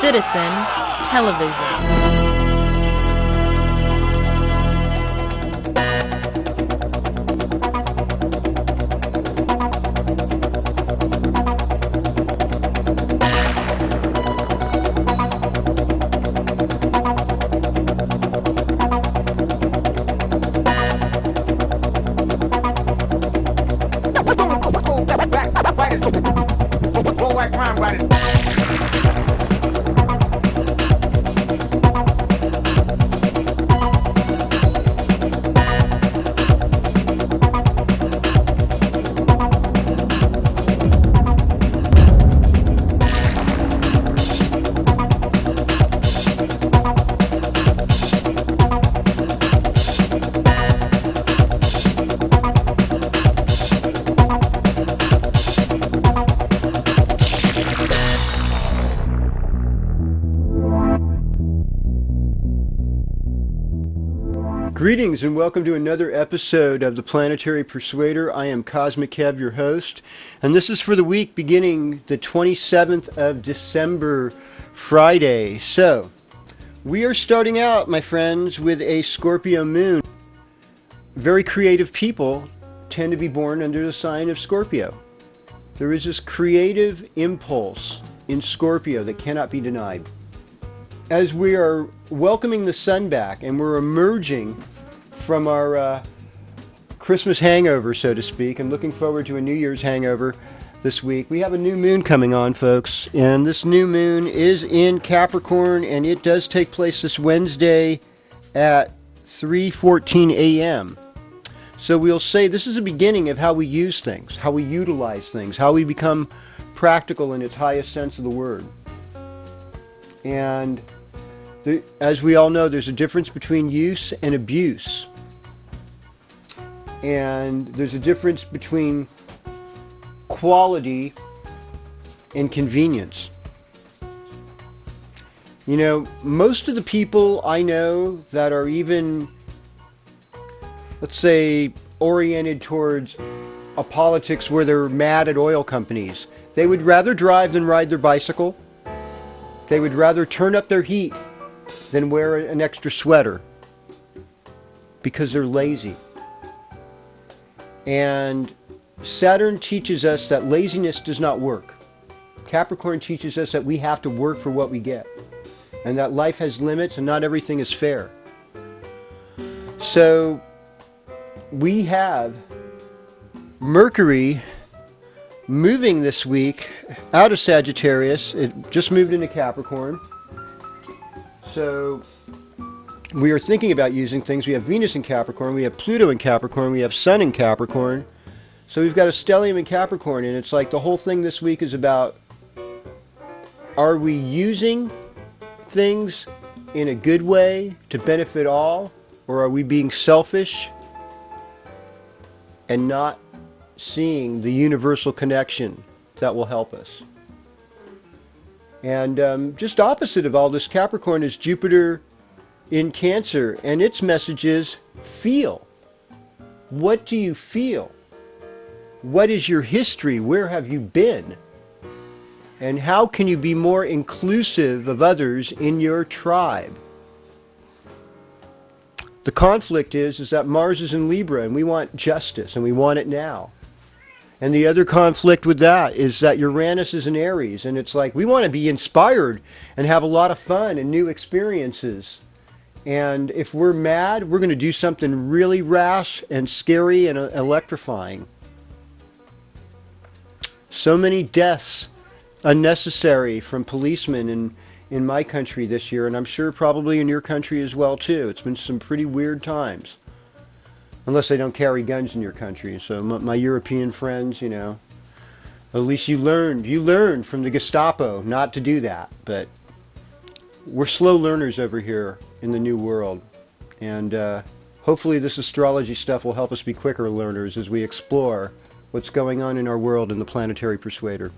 Citizen Television. Greetings and welcome to another episode of The Planetary Persuader. I am Cosmic Kev, your host, and this is for the week beginning the 27th of December, Friday. So, we are starting out, my friends, with a Scorpio moon. Very creative people tend to be born under the sign of Scorpio. There is this creative impulse in Scorpio that cannot be denied. As we are welcoming the sun back and we're emerging from our Christmas hangover, so to speak, and looking forward to a New Year's hangover this week, we have a new moon coming on, folks. And this new moon is in Capricorn, and it does take place this Wednesday at 3:14 a.m. So we'll say this is the beginning of how we use things, how we utilize things, how we become practical in its highest sense of the word. And as we all know, there's a difference between use and abuse. And there's a difference between quality and convenience. You know, most of the people I know that are even, let's say, oriented towards a politics where they're mad at oil companies, they would rather drive than ride their bicycle. They would rather turn up their heat than wear an extra sweater because they're lazy. And Saturn teaches us that laziness does not work. Capricorn teaches us that we have to work for what we get, and that life has limits and not everything is fair. So we have Mercury moving this week out of Sagittarius. It just moved into Capricorn. So we are thinking about using things. We have Venus in Capricorn, we have Pluto in Capricorn, we have Sun in Capricorn. So we've got a stellium in Capricorn, and it's like the whole thing this week is about, are we using things in a good way to benefit all, or are we being selfish and not seeing the universal connection that will help us? And just opposite of all this, Capricorn is Jupiter in Cancer, and its message is feel. What do you feel? What is your history? Where have you been? And how can you be more inclusive of others in your tribe? The conflict is that Mars is in Libra, and we want justice, and we want it now. And the other conflict with that is that Uranus is in Aries, and it's like we want to be inspired and have a lot of fun and new experiences. And if we're mad, we're going to do something really rash and scary and electrifying. So many deaths unnecessary from policemen in my country this year, and I'm sure probably in your country as well too. It's been some pretty weird times. Unless they don't carry guns in your country. So my European friends, you know, at least you learned from the Gestapo not to do that. But we're slow learners over here in the new world. And hopefully this astrology stuff will help us be quicker learners as we explore what's going on in our world in the Planetary Persuader.